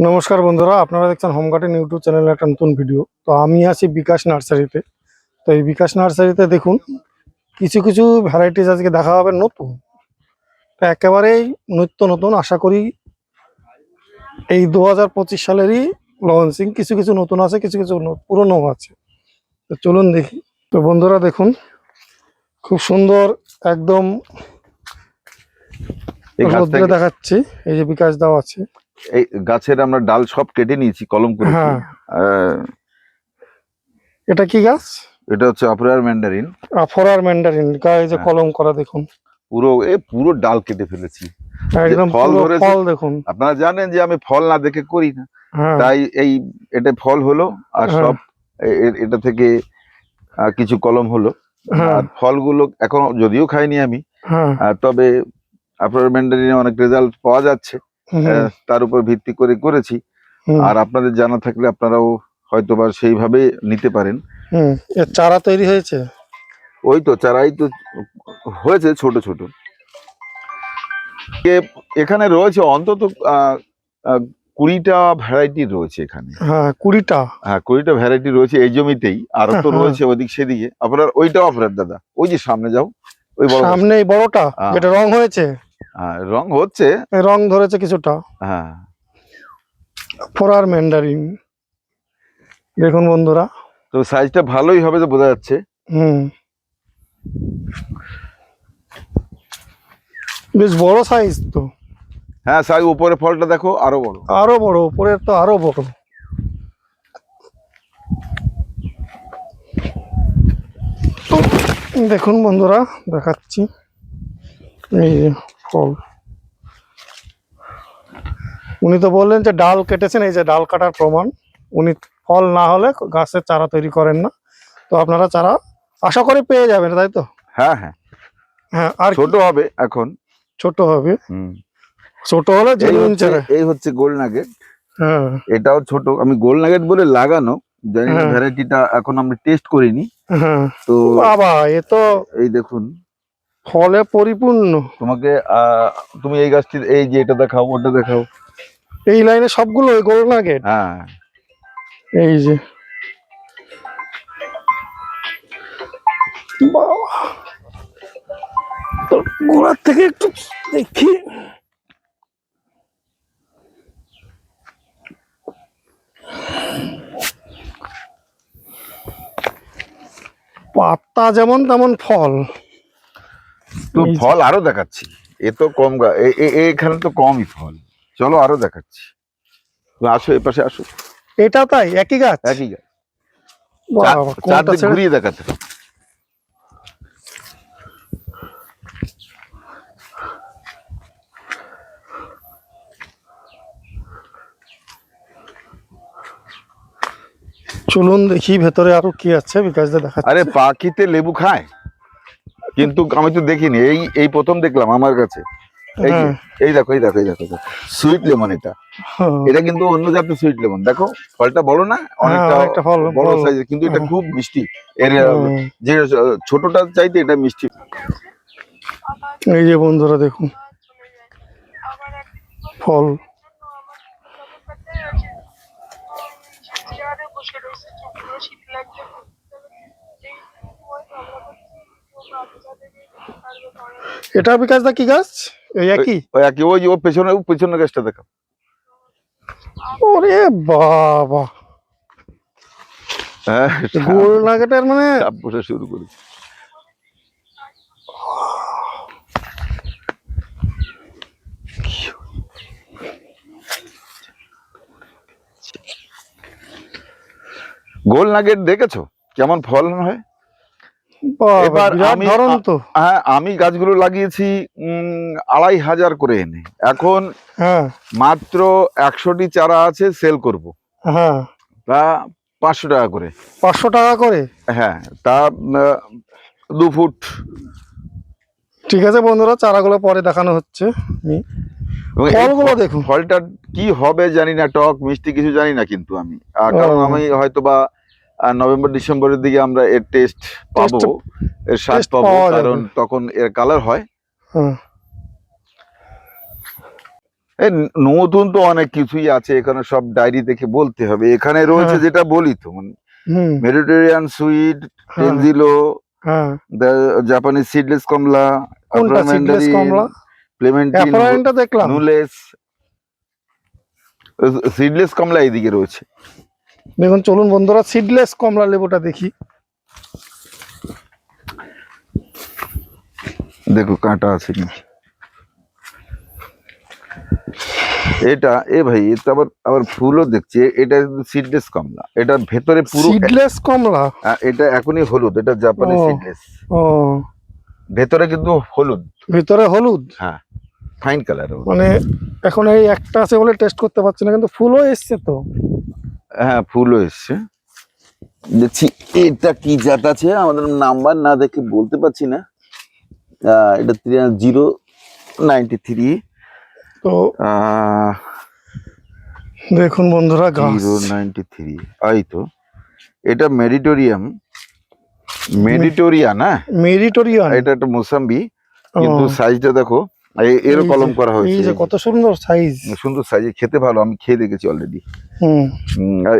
নমস্কার বন্ধুরা, আপনারা দেখছেন হোম গার্ডেন ইউটিউব চ্যানেলের একটা নতুন ভিডিও। তো আমি আছি বিকাশ নার্সারিতে। তো এই বিকাশ নার্সারিতে দেখুন কিছু কিছু ভ্যারাইটিস আজকে দেখা হবে নতুন, তো একেবারেই নিত্য নতুন। আশা করি এই 2025 সালেরই লঞ্চিং। কিছু কিছু নতুন আছে, কিছু কিছু পুরনো আছে। তো চলুন দেখি। তো বন্ধুরা দেখুন, খুব সুন্দর একদম রোদ্রে দেখাচ্ছি। এই যে বিকাশ দাও আছে, এই গাছের আমরা ডাল সব কেটে নিয়েছি, কলম করেছি। এটা কি গাছ? এটা হচ্ছে আফরার ম্যান্ডারিন। আফরার ম্যান্ডারিন গায়ে যে কলম করা দেখুন, পুরো ডাল কেটে ফেলেছি। একদম ফল ধরেছে, ফল দেখুন। আপনারা জানেন যে আমি ফল না দেখে করি না, তাই এটা ফল হলো আর সব এটা থেকে কিছু কলম হলো। আর ফলগুলো এখন যদিও খাইনি আমি, তবে আফরার ম্যান্ডারিনে অনেক রেজাল্ট পাওয়া যাচ্ছে, তার উপর ভিত্তি করে করেছি। আর আপনাদের জানা থাকলে আপনারাও হয়তোবা সেইভাবে নিতে পারেন। চারা তৈরি হয়েছে, ওই তো চারাই তো হয়েছে ছোট ছোট। এখানে রয়েছে অন্তত 20টা ভ্যারাইটি রয়েছে এখানে। 20টা ভ্যারাইটি রয়েছে এই জমিতেই। আরো তো রয়েছে ওদিক সেদিকে। আপনার ওইটাও আপনার দাদা, ওই যে সামনে যাও, ওই সামনে বড়টা যেটা রং হয়েছে। রং হচ্ছে, রং ধরেছে কিছুটা। আফরার ম্যান্ডারিন দেখুন বন্ধুরা, তো সাইজটা ভালোই হবে তো বোঝা যাচ্ছে। বেশ বড় সাইজ তো। হ্যাঁ, সাইজ উপরে ফলটা দেখো, আরো বড় উপরের তো আরো বড়। দেখুন বন্ধুরা, দেখাচ্ছি এই যে ফল। উনি তো বললেন যে ডাল কেটেছেন, এই যে ডাল কাটার প্রমাণ। উনি ফল না হলে গাছের চারা তৈরি করেন না। তো আপনারা চারা আশা করে পেয়ে যাবেন, তাই তো? হ্যাঁ হ্যাঁ হ্যাঁ। আর ছোট হবে, এখন ছোট হবে। ছোট হলে জেনুইন চারা। এই হচ্ছে গোল্ড নাগেট। এটাও ছোট, আমি গোল্ড নাগেট বলে লাগানো, জানি না ভ্যারাইটিটা এখন আমরা টেস্ট করিনি। তো বাবা, এ তো এই দেখুন ফলে পরিপূর্ণ। তুমি এই গাছটির, এই যে এটা দেখাও, ওটা দেখাও। এই লাইনে সবগুলো ওই গোল্ড নাগেট। এই যে গোড়ার থেকে একটু দেখি। পাতা যেমন তেমন ফল। তো ফল আরো দেখাচ্ছি। এ তো কম, এখানে তো কমই ফল। চলো আরো দেখাচ্ছি, আসো এই পাশে আসো। এটা তাই একই গাছ? একই গাছ, চারদিক ঘুরিয়ে দেখাতে। চলুন দেখি ভেতরে আরো কি আছে। বিকাশ দা দেখাচ্ছে। আরে পাখিতে লেবু খায়, কিন্তু আমি তো দেখিনি, এই প্রথম দেখলাম আমার কাছে। এই দেখো সুইট লেমন। এটা কিন্তু অন্য জাতের সুইট লেমন। দেখো ফলটা বড় না, অনেকটা বড় সাইজের, কিন্তু এটা খুব মিষ্টি। এর যে ছোটটা চাইতে এটা মিষ্টি। এই যে বন্ধুরা দেখুন ফল। এটা বিকাশ দা কি গাছ? একই, ওই যে পেছনের গাছটা দেখো। ওরে বাবা, গোল্ড নাগেটের মানে শুরু করি। গোল্ড নাগেট দেখেছো কেমন ফলন হয়? এবার আমি গাছগুলো লাগিয়েছি 2500 করে এনে। এখন মাত্র 100টি চারা আছে, সেল করব। তা 500 টাকা করে। 500 টাকা করে? হ্যাঁ, তা 2 ফুট। ঠিক আছে বন্ধুরা, চারাগুলো পরে দেখানো হচ্ছে। ফলগুলো দেখুন, ফলটা কি হবে জানি না, টক মিষ্টি কিছু জানি না, কিন্তু আমি কারণ আমি হয়তোবা নভেম্বর ডিসেম্বরের দিকে আমরা এর টেস্ট পাবো, এর স্বাদ পাবো, কারণ তখন এর কালার হয়। এই নতুন তো অনেক কিছুই আছে, এখানে সব ডায়েরি দেখে বলতে হবে। এখানে রয়েছে হ্যাঁ। যেটা বলি তো, মানে হুম। মেডিটেরিয়ান সুইট, হ্যাঁ। টেনজিলো, হ্যাঁ। জাপানিজ সিডলেস কমলা, কোনটা সিডলেস ম্যান্ডারিন, কমলা? ক্লেমেন্টিন, অ্যাপোলাইনটা দেখলাম। নুলেস। সিডলেস কমলা এইদিকে রয়েছে। দেখুন, চলুন বন্ধুরা সিডলেস কমলা লেবুটা দেখি। দেখো কাঁটা আছে কি। এটা ভাই, এটা আবার আবার ফুলও দেখছি। এটা সিডলেস কমলা, এটা ভেতরে পুরো সিডলেস কমলা। এটা এখনই হলুদ, এটা জাপানি ও। সিডলেস। ও, ভেতরে কিন্তু হলুদ। ভিতরে হলুদ। হ্যাঁ, ফাইন কালার। মানে এখন এই একটা আছে বলে টেস্ট করতে পারছি না, কিন্তু ফুলও এসছে তো। হ্যাঁ, ফুলও এসছে। দেখছি এটা কি জাত আছে, আমাদের নাম্বার না দেখে বলতে পারছি না। এটা 093। তো দেখুন বন্ধুরা, গাছ 093, এই তো। এটা মেডিটোরিয়ান। হ্যাঁ, মেডিটোরিয়ান। এটা একটা মোসাম্বি, কিন্তু সাইজটা দেখো, এরও কলম করা এই হয়েছে। যে কত সুন্দর সাইজ। সুন্দর সাইজ, খেতে ভালো, আমি খেয়ে দেখেছি অলরেডি। হুম। আর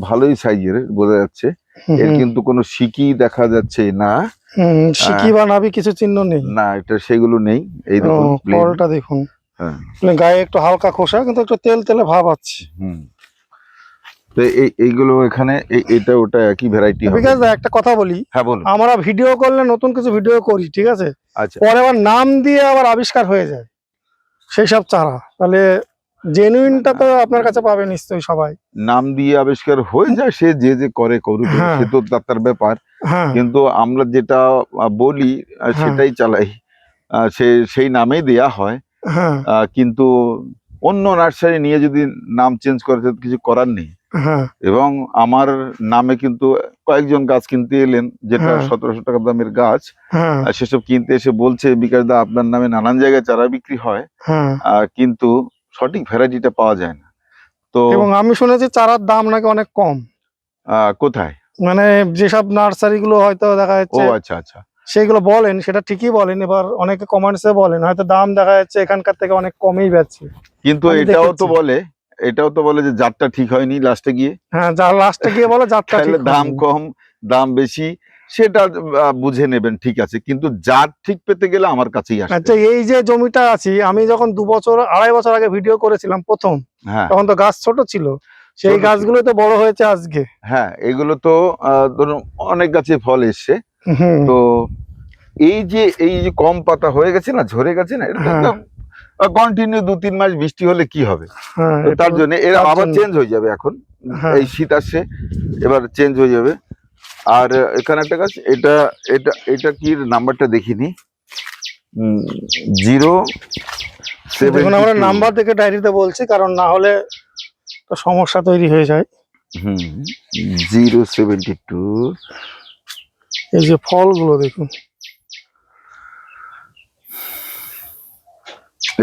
ভালোই সাইজের বোঝা যাচ্ছে। এর কিন্তু কোনো শিকি দেখা যাচ্ছে না। শিকি বা নাভি কিছু চিহ্ন নেই। না, এটা সেগুলো নেই। এই দেখুন ফলটা দেখুন। হ্যাঁ, গায়ে একটু হালকা খোসা, কিন্তু একটু তেল তেলে ভাব আছে। তো এইগুলো এখানে এটা ওটা একই ভ্যারাইটি হবে। বিকাশ দা, একটা কথা বলি। হ্যাঁ, বলুন। আমরা ভিডিও করলে নতুন কিছু ভিডিও করি, ঠিক আছে, আচ্ছা। পরে আবার নাম দিয়ে আবার আবিষ্কার হয়ে যায় সেই সব চারা, তাহলে জেনুইনটা তো আপনার কাছে পাবে নিশ্চয়ই সবাই। নাম দিয়ে আবিষ্কার হয়ে যায়, সে যে করে করুক, হ্যাঁ। সে তো তার ব্যাপার। হ্যাঁ। কিন্তু আমরা যেটা বলি সেটাই চালাই, সেই নামেই দেয়া হয়। হ্যাঁ। কিন্তু অন্য নার্সারি নিয়ে যদি নাম চেঞ্জ করে, কিছু করার নেই। হ্যাঁ। এবং আমার নামে কিন্তু কয়েকজন গাছ কিনতে এলেন, যেটা 1700 টাকা দামের গাছ। হ্যাঁ। সেসব কিনতে এসে বলছে, বিকাশ দা আপনার নামে নানান জায়গায় চারা বিক্রি হয়, কিন্তু সঠিক ভ্যারাইটিটা পাওয়া যায় না। তো এবং আমি শুনেছি চারার দাম নাকি অনেক কম। কোথায়? মানে যেসব নার্সারি গুলো হয়তো দেখা ও যাচ্ছে, আচ্ছা আচ্ছা, সেগুলো বলেন, সেটা ঠিকই বলেন। এবার অনেকে কমেন্টসে বলেন হয়তো দাম দেখা যাচ্ছে এখানকার থেকে অনেক কমই বেচছে। কিন্তু এটাও তো বলে যে জাতটা ঠিক হয়নি লাস্টে গিয়ে। হ্যাঁ, যার লাস্টে গিয়ে বলে জাতটা ঠিক দাম কম, দাম বেশি, সেটা বুঝে নেবেন, ঠিক আছে, কিন্তু জাত ঠিক পেতে গেলে আমার কাছেই আসে। আচ্ছা, এই যে জমিটা আছি আমি, যখন 2 বছর 2.5 বছর আগে ভিডিও করেছিলাম প্রথম, হ্যাঁ, তখন তো গাছ ছোট ছিল, সেই গাছগুলো তো বড় হয়েছে আজকে। হ্যাঁ, এগুলো তো ধরুন অনেক গাছে ফল এসছে। তো এই যে কম পাতা হয়ে গেছে না, ঝরে গেছে না, এটা কন্টিনিউ 2-3 মাস বৃষ্টি হলে কি হবে, তার জন্য এরা আবার চেঞ্জ হয়ে যাবে। এখন এই শীত আসছে, এবার চেঞ্জ হয়ে যাবে। আর এখানে একটা গাছ, এটা এটা এটা কি নাম্বারটা দেখিনি। 072। দেখুন, আমরা নাম্বার দেখে ডায়েরিতে বলছি, কারণ না হলে তো সমস্যা তৈরি হয়ে যায়। 072। এই যে ফলগুলো দেখুন,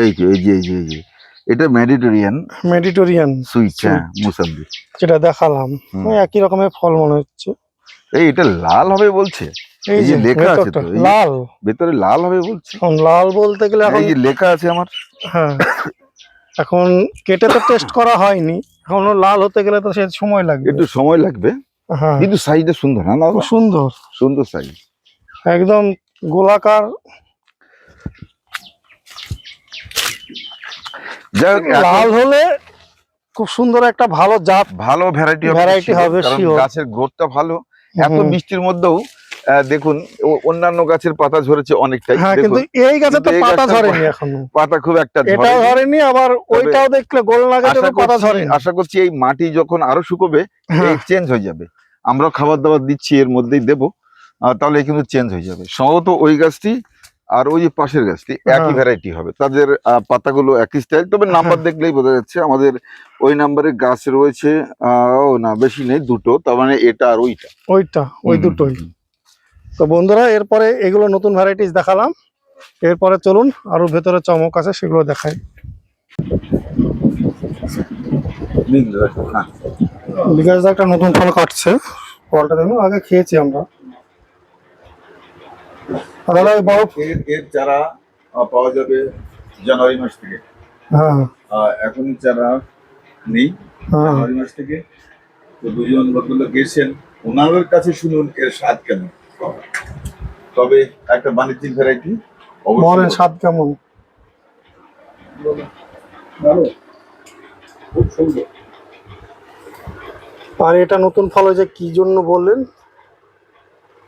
এই যে এটা মেডিটেরিয়ান সুইট, হ্যাঁ, মোসাম্বি, যেটা দেখালাম, একই রকমের ফল মনে হচ্ছে। এটা লাল হবে বলছে, এই যে লেখা আছে তো, লাল, ভেতরে লাল হবে বলছে। লাল বলতে গেলে এখন এই যে লেখা আছে আমার। হ্যাঁ, এখন কেটে তো টেস্ট করা হয়নি, এখন লাল হতে গেলে তো সে সময় লাগবে, একটু সময় লাগবে। হ্যাঁ, কিন্তু সাইজটা সুন্দর, না? সুন্দর সুন্দর সাইজ, একদম গোলাকার। লাল হলে খুব সুন্দর একটা ভালো জাত, ভালো ভ্যারাইটি হবে। গাছের গ্রোথটা ভালো। এত বৃষ্টির মধ্যেও দেখুন, অন্যান্য গাছের পাতা ঝরেছে অনেকটাই, কিন্তু এই গাছে তো পাতা ঝরেনি এখনো, পাতা খুব একটা এটাও ঝরেনি, আবার ওইটাও দেখলে গোল লাগে, পাতা ঝরেনি। আশা করছি এই মাটি যখন আরো শুকোবে, চেঞ্জ হয়ে যাবে। আমরা খাবার দাবার দিচ্ছি, এর মধ্যেই দেবো, তাহলে কিন্তু চেঞ্জ হয়ে যাবে। সম্ভবত ওই গাছটি আর ওই যে পাশের গাছটি একই ভ্যারাইটি হবে, তাদের পাতাগুলো একই স্টাইল। তবে নাম্বার দেখলেই বোঝা যাচ্ছে, আমাদের ওই নাম্বারের গাছ রয়েছে না, বেশি নেই, 2টো, তার মানে এটা আর ওই দুটোই। তো বন্ধুরা, এরপরে এগুলো নতুন ভ্যারাইটিস দেখালাম, এরপরে চলুন আরো ভেতরে চমক আছে সেগুলো দেখাই। বিকাশ দা একটা নতুন ফল কাটছে, ফলটা দেখুন, আগে খেয়েছি আমরা। এর চারা পাওয়া যাবে জানুয়ারি মাস থেকে। হ্যাঁ এখনই চারা নেই হ্যাঁ জানুয়ারি মাস থেকে। তো দুজন ভদ্রলোক গেছেন, ওনাদের কাছে শুনুন এর স্বাদ কেমন। তবে একটা বাণিজ্যিক ভ্যারাইটি বলেন স্বাদ কেমন? ভালো, খুব সুন্দর। আর এটা নতুন ফল হয়েছে কি জন্য বললেন?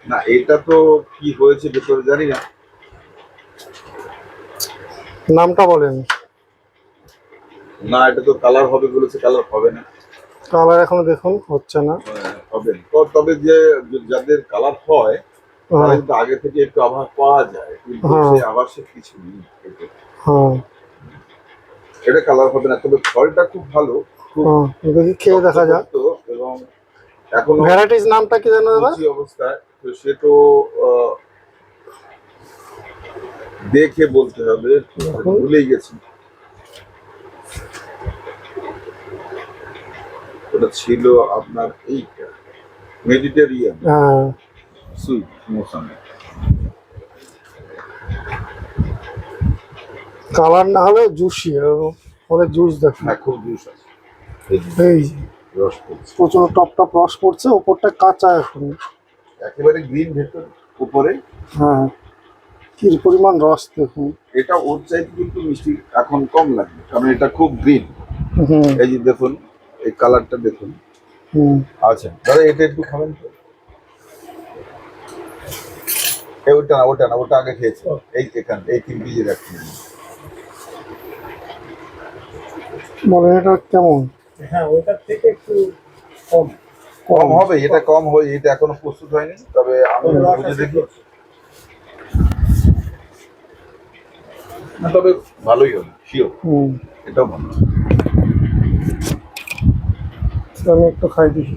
না এটা তো কি হয়েছে ভেতরে জানি না, নামটা বলেন। না এটা তো কালার হবে বলেছে, কালার হবে না। কালার এখনো দেখুন হচ্ছে না। হবে না। তবে যে যাদের কালার হয় তারা কিন্তু আগে থেকে একটু আভাস পাওয়া যায়, কিন্তু সেই আভাসের কিছু নেই এতে। হ্যাঁ এটা কালার হবে না, তবে ফলটা খুব ভালো, খুব দেখি খেয়ে দেখা যাক। শক্তপোক্ত এবং এখনো ভ্যারাইটিস নামটা কি জানো দাদা? কচি অবস্থায়। তো সে তো দেখে বলতে হবে, ভুলেই গেছি। ওটা ছিল আপনার এইটা মেডিটেরিয়ান হ্যাঁ সুইট মৌসামি। কালার না হলে জুসি, ফলে জুস দেখুন। হ্যাঁ খুব জুস আছে, এই যে রস পড়ছে প্রচুর টপ টপ রস পড়ছে, ওপরটা কাঁচা এখন। একেবারে গ্রিন ভেতর, উপরে। হ্যাঁ কি পরিমাণ রস দেখুন। এটা ওর চাইতে কিন্তু মিষ্টি এখন কম লাগবে, কারণ এটা খুব গ্রিন। হুম এই যে দেখুন, এই কালারটা দেখুন। হুম আচ্ছা দাদা এটা একটু খাবেন তো? ওটা না, ওটা না, ওটা আগে খেয়েছে। এই এখানে এই 3 কেজি রাখছি। বলেন এটা কেমন? হ্যাঁ ওইটার থেকে একটু কম। কম হবে, এটা কম হয়, এটা এখনো প্রস্তুত হয়নি, তবে আমি বুঝে দেখি। না তবে ভালোই হবে শিওর, এটাও ভালো। আমি একটু খাই দেখি।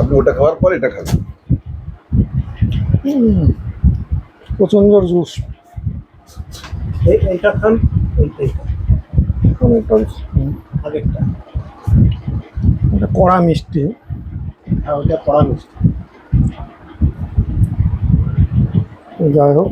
আপনি ওটা খাওয়ার পর এটা খাবেন। প্রচন্ড জুস। এইটা খান, এইটাই আগেরটা। এটা কড়া মিষ্টি। হ্যাঁ ওইটা কড়া মিষ্টি। যাই হোক